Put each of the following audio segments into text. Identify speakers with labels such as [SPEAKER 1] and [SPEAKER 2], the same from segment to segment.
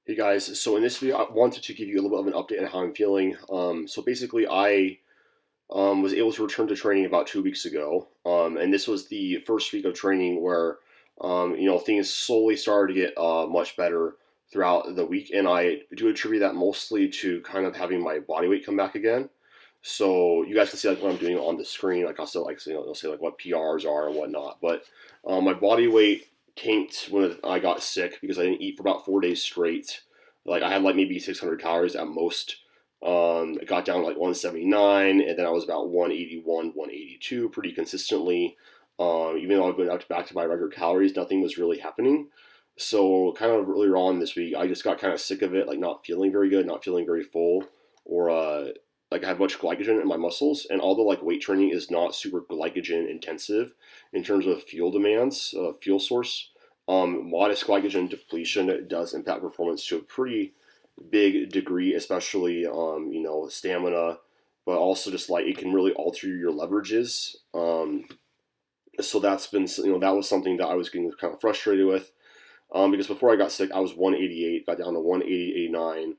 [SPEAKER 1] Hey guys, so in this video, I wanted to give you a little bit of an update on how I'm feeling. So basically, I was able to return to training about 2 weeks ago, and this was the first week of training where things slowly started to get much better throughout the week, and I do attribute that mostly to kind of having my body weight come back again. So you guys can see like what I'm doing on the screen, like I'll still like they'll say like what PRs are and whatnot, but my body weight tanked when I got sick because I didn't eat for about 4 days straight. Like I had like maybe 600 calories at most. It got down to like 179, and then I was about 181, 182 pretty consistently. Even though I've been up back to my regular calories, nothing was really happening. So kind of earlier on this week, I just got kind of sick of it, like not feeling very good, not feeling very full, or like I have much glycogen in my muscles. And although like weight training is not super glycogen intensive in terms of fuel demands, fuel source, modest glycogen depletion does impact performance to a pretty big degree, especially stamina, but also just like it can really alter your leverages. So that's been that was something that I was getting kind of frustrated with because before I got sick I was 188, got down to 180, and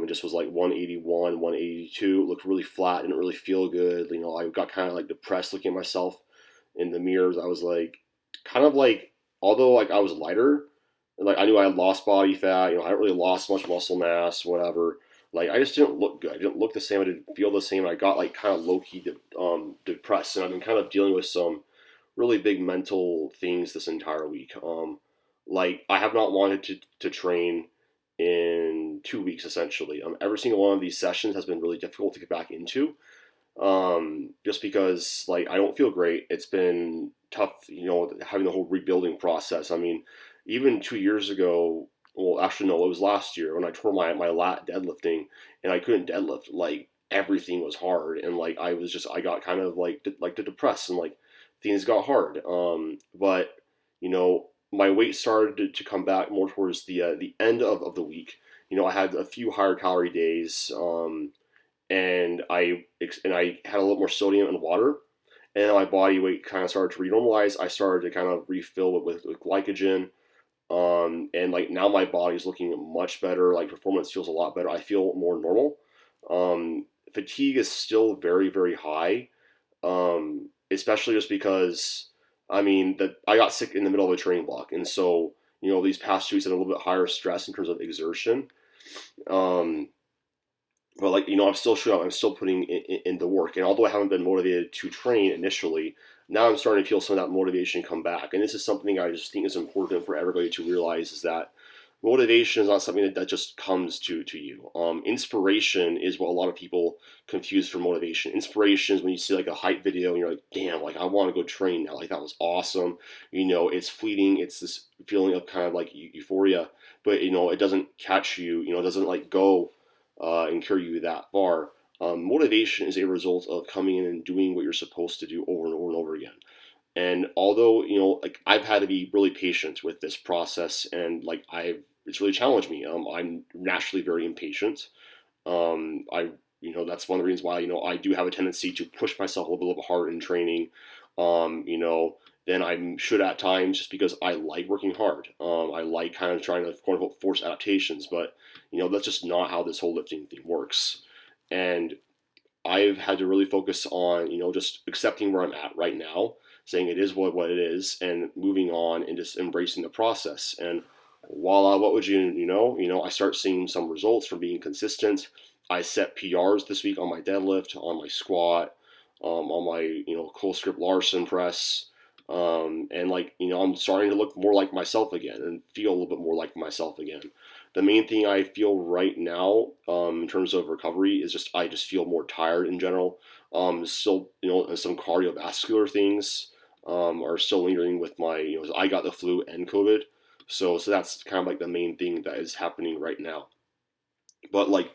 [SPEAKER 1] just was like 181, 182. Looked really flat, didn't really feel good. I got kind of like depressed looking at myself in the mirrors. I was like, kind of like, although like I was lighter, like I knew I had lost body fat. I hadn't really lost much muscle mass, whatever. Like I just didn't look good. I didn't look the same. I didn't feel the same. I got like kind of low key depressed, and I've been kind of dealing with some really big mental things this entire week. Like I have not wanted to train in 2 weeks essentially. Every single one of these sessions has been really difficult to get back into, just because like I don't feel great. It's been tough, having the whole rebuilding process. I mean, even 2 years ago, well, actually no, it was last year when I tore my lat deadlifting, and I couldn't deadlift. Like everything was hard, and like I got kind of like depressed, and like things got hard. But my weight started to come back more towards the end of the week. I had a few higher calorie days. And I had a little more sodium and water, and my body weight kind of started to renormalize. I started to kind of refill it with glycogen, and like now my body's looking much better. Like performance feels a lot better. I feel more normal. Fatigue is still very very high, especially just because I mean that I got sick in the middle of a training block, and so these past 2 weeks had a little bit higher stress in terms of exertion. Um, but like I'm still showing, I'm still putting in the work, and although I haven't been motivated to train initially, now I'm starting to feel some of that motivation come back. And this is something I just think is important for everybody to realize, is that motivation is not something that just comes to you. Inspiration is what a lot of people confuse for motivation. Inspiration is when you see like a hype video and you're like, damn, like I want to go train now, like that was awesome. It's fleeting, it's this feeling of kind of like euphoria, but it doesn't catch you, it doesn't like go and carry you that far. Motivation is a result of coming in and doing what you're supposed to do over and over and over again. And although like I've had to be really patient with this process, and like it's really challenged me. I'm naturally very impatient. I that's one of the reasons why I do have a tendency to push myself a little bit harder in training. Um, you know, than I should at times, just because I like working hard. I like kind of trying to quote unquote force adaptations, but that's just not how this whole lifting thing works. And I've had to really focus on just accepting where I'm at right now, saying it is what it is, and moving on and just embracing the process. And voila, what would I start seeing some results from being consistent. I set PRs this week on my deadlift, on my squat, on my close grip Larson press, and like I'm starting to look more like myself again and feel a little bit more like myself again. The main thing I feel right now, in terms of recovery, is just I just feel more tired in general. Still, some cardiovascular things are still lingering with my, I got the flu and COVID, so that's kind of like the main thing that is happening right now. But like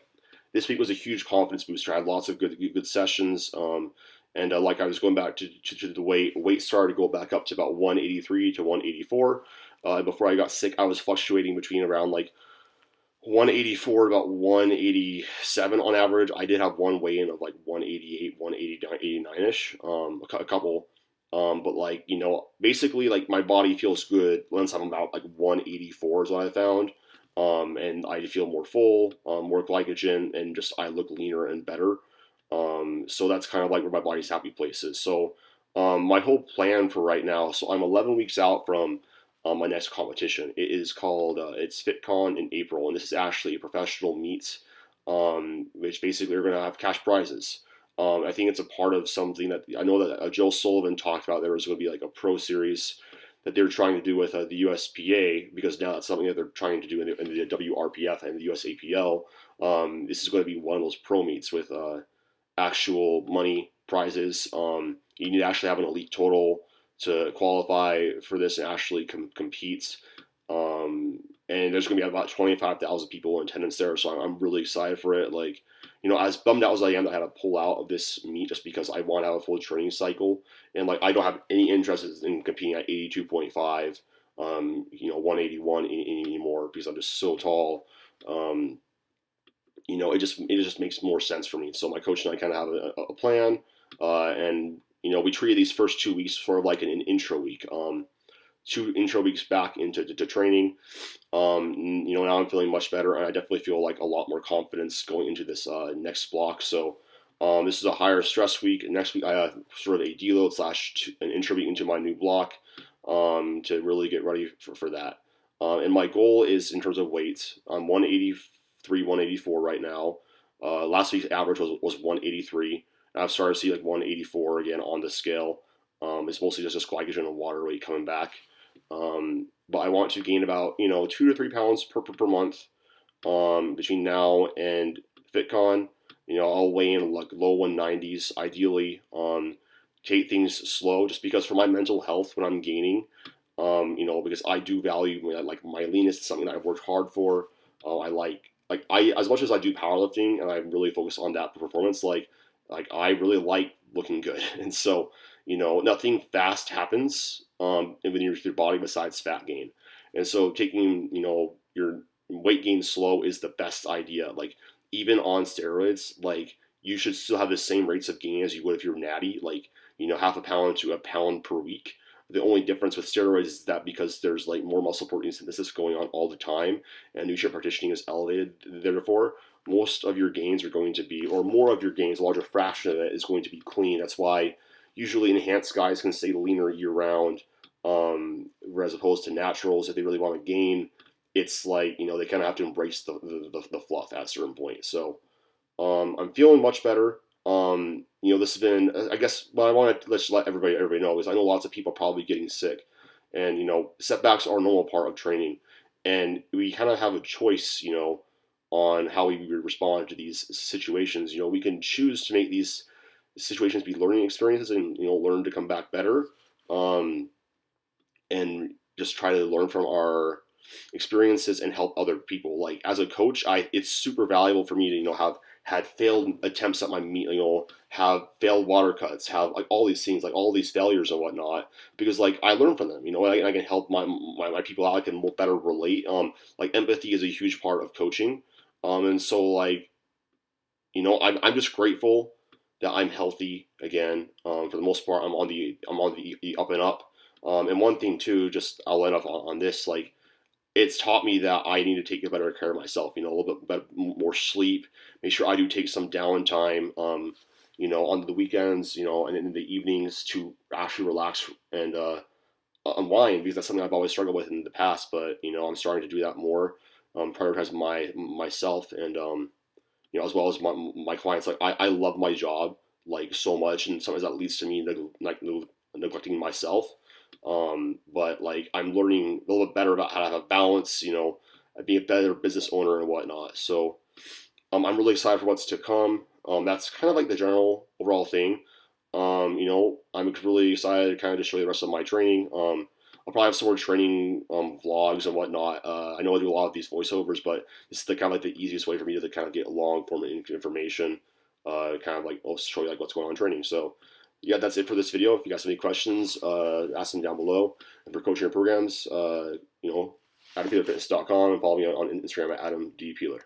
[SPEAKER 1] this week was a huge confidence booster. I had lots of good sessions. And like I was going back to the weight started to go back up to about 183 to 184. Before I got sick, I was fluctuating between around like 184 to about 187 on average. I did have one weigh in of like 188, 189 ish, a couple. But like basically like my body feels good once I'm about like 184 is what I found. and I feel more full, more glycogen, and just I look leaner and better. So that's kind of like where my body's happy place is. So my whole plan for right now, so I'm 11 weeks out from my next competition. It is called, it's FitCon in April, and this is actually a professional meet, which basically are going to have cash prizes. I think it's a part of something that I know that Joe Sullivan talked about. There was going to be like a pro series that they're trying to do with the USPA, because now that's something that they're trying to do in the WRPF and the USAPL. This is going to be one of those pro meets with actual money prizes. You need to actually have an elite total to qualify for this and actually compete. And there's going to be about 25,000 people in attendance there, so I'm really excited for it. Like, as bummed out as I am that I had to pull out of this meet just because I want to have a full training cycle, and like I don't have any interest in competing at 82.5, 181 anymore because I'm just so tall. It just makes more sense for me. So my coach and I kind of have a plan, and we treated these first 2 weeks for like an intro week. 2 intro weeks back into training. Now I'm feeling much better, and I definitely feel like a lot more confidence going into this next block. So this is a higher stress week. Next week I have sort of a deload / an intro week into my new block to really get ready for that. And my goal is in terms of weight. I'm 183, 184 right now. Last week's average was 183. And I've started to see like 184 again on the scale. It's mostly just glycogen and water weight coming back. But I want to gain about 2 to 3 pounds per month between now and FitCon. I'll weigh in like low 190s ideally. Take things slow, just because for my mental health when I'm gaining, because I do value like my leanness is something that I've worked hard for. I as much as I do powerlifting and I'm really focused on that performance, like I really like looking good, and so nothing fast happens with your body besides fat gain, and so taking your weight gain slow is the best idea. Like even on steroids, like you should still have the same rates of gain as you would if you're natty, like half a pound to a pound per week. The only difference with steroids is that because there's like more muscle protein synthesis going on all the time, and nutrient partitioning is elevated, therefore most of your gains are going to be, or more of your gains, a larger fraction of it is going to be clean. That's why usually enhanced guys can stay leaner year round, as opposed to naturals if they really want to gain. It's like they kind of have to embrace the fluff at a certain point. So I'm feeling much better. This has been, I guess, what I want to let everybody know is I know lots of people are probably getting sick, and setbacks are a normal part of training, and we kind of have a choice, on how we respond to these situations. We can choose to make these situations be learning experiences and learn to come back better, and just try to learn from our experiences and help other people. Like as a coach, it's super valuable for me to have had failed attempts at my meet, have failed water cuts, have like all these things, like all these failures and whatnot, because like I learn from them, I can help my people out. I can better relate. Like empathy is a huge part of coaching, and so like I'm just grateful that I'm healthy again. For the most part, I'm on the up and up. And one thing too, just I'll end up on this, like it's taught me that I need to take better care of myself. A little bit more sleep. Make sure I do take some downtime. On the weekends, and in the evenings to actually relax and unwind, because that's something I've always struggled with in the past. But I'm starting to do that more. Prioritize myself and as well as my clients. Like I love my job like so much, and sometimes that leads to me neglecting myself. But like I'm learning a little bit better about how to have a balance, be a better business owner and whatnot. So I'm really excited for what's to come. That's kind of like the general overall thing. I'm really excited to kind of just show you the rest of my training. I'll probably have some more training vlogs and whatnot. I know I do a lot of these voiceovers, but this is the kind of like the easiest way for me to kind of get long form information. Kind of like I'll show you like what's going on in training. So yeah, that's it for this video. If you guys have any questions, ask them down below. And for coaching or programs, AdamPeelerFitness.com, and follow me on Instagram at Adam D. Peeler.